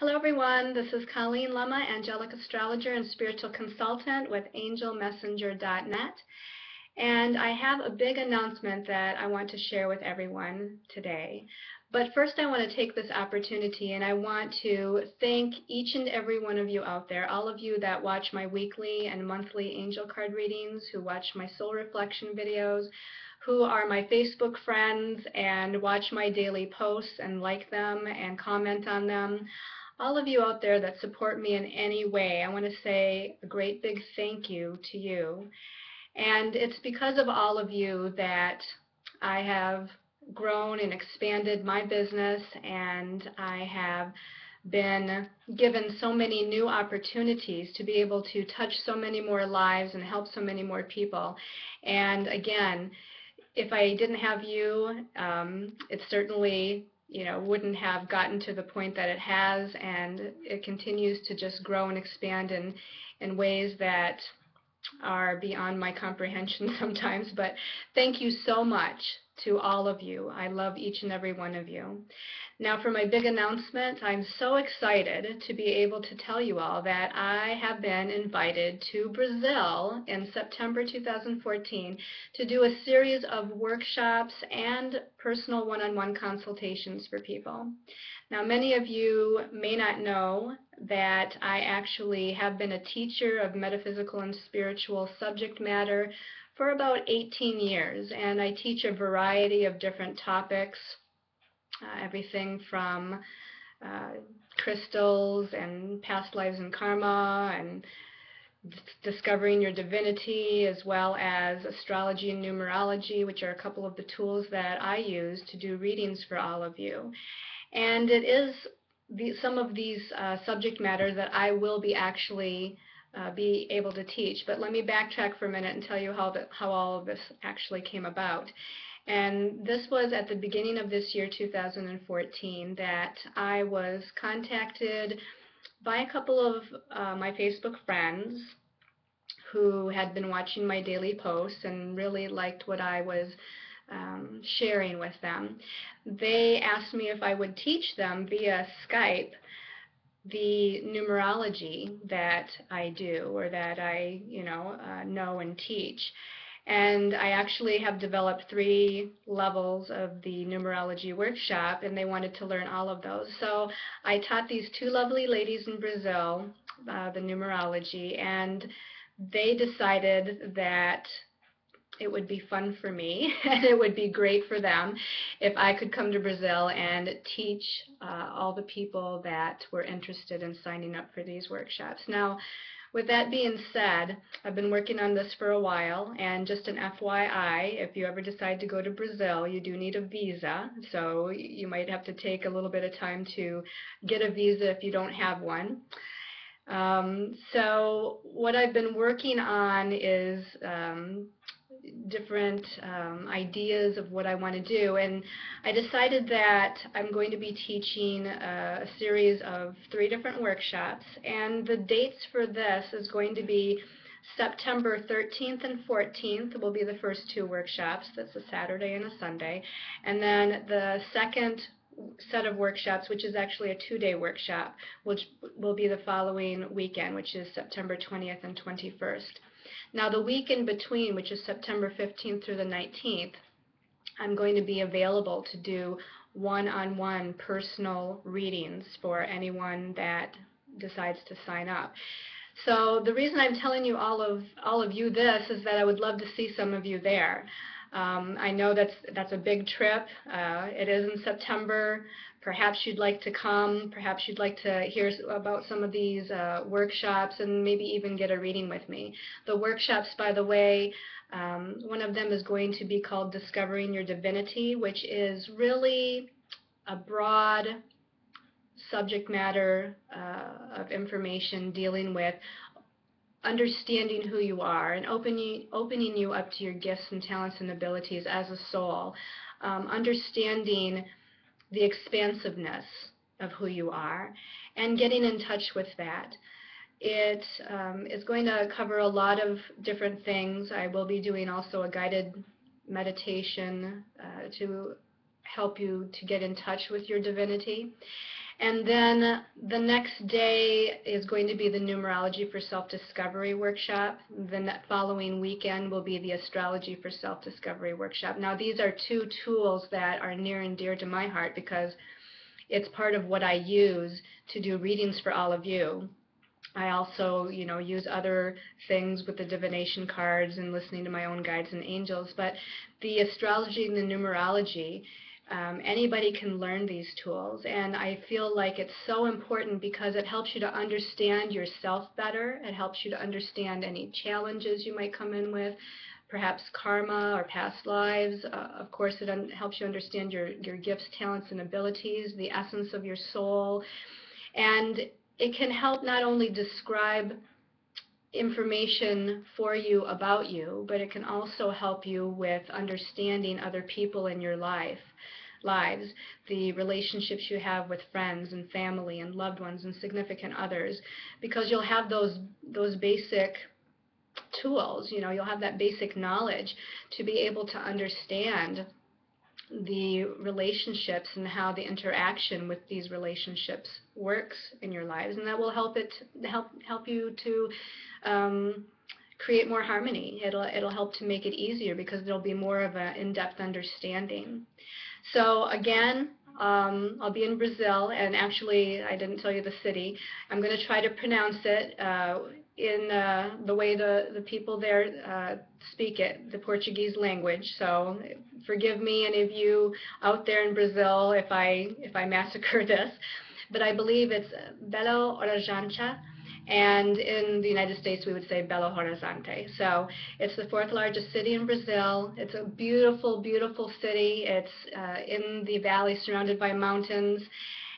Hello everyone, this is Colleen Lemma, angelic astrologer and spiritual consultant with angelmessenger.net. And I have a big announcement that I want to share with everyone today. But first I want to take this opportunity and I want to thank each and every one of you out there, all of you that watch my weekly and monthly angel card readings, who watch my soul reflection videos, who are my Facebook friends and watch my daily posts and like them and comment on them. All of you out there that support me in any way, I want to say a great big thank you to you. And it's because of all of you that I have grown and expanded my business, and I have been given so many new opportunities to be able to touch so many more lives and help so many more people. And again, if I didn't have you, it certainly wouldn't have gotten to the point that it has, and it continues to just grow and expand in ways that are beyond my comprehension sometimes. But thank you so much to all of you. I love each and every one of you. Now for my big announcement, I'm so excited to be able to tell you all that I have been invited to Brazil in September 2014 to do a series of workshops and personal one-on-one consultations for people. Now many of you may not know that I actually have been a teacher of metaphysical and spiritual subject matter for about 18 years, and I teach a variety of different topics, everything from crystals and past lives and karma and discovering your divinity, as well as astrology and numerology, which are a couple of the tools that I use to do readings for all of you. And it is some of these subject matter that I will be actually be able to teach. But let me backtrack for a minute and tell you how all of this actually came about. And this was at the beginning of this year, 2014, that I was contacted by a couple of my Facebook friends who had been watching my daily posts and really liked what I was sharing with them. They asked me if I would teach them via Skype the numerology that I do, or that I know and teach. And I actually have developed 3 levels of the numerology workshop, and they wanted to learn all of those. So I taught these 2 lovely ladies in Brazil the numerology, and they decided that it would be fun for me and it would be great for them if I could come to Brazil and teach all the people that were interested in signing up for these workshops. Now, with that being said, I've been working on this for a while, and just an FYI, if you ever decide to go to Brazil, you do need a visa, so you might have to take a little bit of time to get a visa if you don't have one. So what I've been working on is different ideas of what I want to do, and I decided that I'm going to be teaching a series of 3 different workshops, and the dates for this is going to be September 13th and 14th will be the first 2 workshops. That's a Saturday and a Sunday, and then the second set of workshops, which is actually a 2-day workshop, which will be the following weekend, which is September 20th and 21st. Now the week in between, which is September 15th through the 19th, I'm going to be available to do one-on-one personal readings for anyone that decides to sign up. So the reason I'm telling you all of you this is that I would love to see some of you there. I know that's a big trip. It is in September. Perhaps you'd like to come. Perhaps you'd like to hear about some of these workshops and maybe even get a reading with me. The workshops, by the way, one of them is going to be called Discovering Your Divinity, which is really a broad subject matter of information dealing with understanding who you are and opening you up to your gifts and talents and abilities as a soul, understanding the expansiveness of who you are and getting in touch with that. It is going to cover a lot of different things. I will be doing also a guided meditation to help you to get in touch with your divinity. And then the next day is going to be the Numerology for Self-Discovery workshop. The following weekend will be the Astrology for Self-Discovery workshop. Now, these are two tools that are near and dear to my heart because it's part of what I use to do readings for all of you. I also, use other things with the divination cards and listening to my own guides and angels. But the astrology and the numerology, anybody can learn these tools. And I feel like it's so important because it helps you to understand yourself better. It helps you to understand any challenges you might come in with, perhaps karma or past lives. Of course, it helps you understand your gifts, talents, and abilities, the essence of your soul. And it can help not only describe information for you about you, but it can also help you with understanding other people in your lives, the relationships you have with friends and family and loved ones and significant others, because you'll have those basic tools, you'll have that basic knowledge to be able to understand the relationships and how the interaction with these relationships works in your lives, and that will help you to create more harmony. It'll help to make it easier because there'll be more of an in-depth understanding. So again, I'll be in Brazil, and actually I didn't tell you the city. I'm going to try to pronounce it in the way the people there speak it, the Portuguese language. So forgive me, any of you out there in Brazil, if I massacre this. But I believe it's Belo Horizonte, and in the United States we would say Belo Horizonte. So it's the fourth largest city in Brazil. It's a beautiful, beautiful city. It's in the valley surrounded by mountains.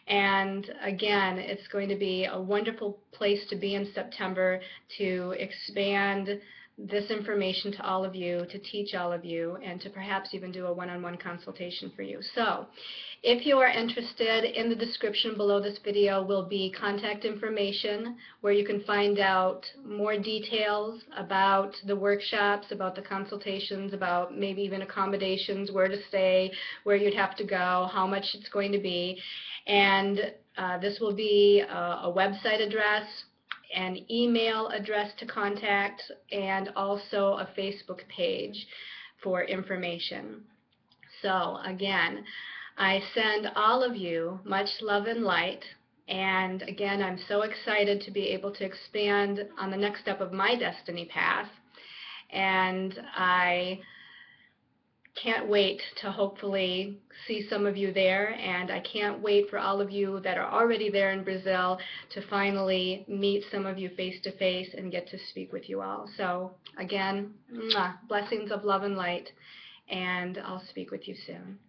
And again, it's going to be a wonderful place to be in September to expand this information to all of you, to teach all of you, and to perhaps even do a one-on-one consultation for you. So if you are interested, in the description below this video will be contact information where you can find out more details about the workshops, about the consultations, about maybe even accommodations, where to stay, where you'd have to go, how much it's going to be. And this will be a website address, an email address to contact, and also a Facebook page for information. So again, I send all of you much love and light, and again, I'm so excited to be able to expand on the next step of my destiny path, and I can't wait to hopefully see some of you there, and I can't wait for all of you that are already there in Brazil to finally meet some of you face to face and get to speak with you all. So again, blessings of love and light, and I'll speak with you soon.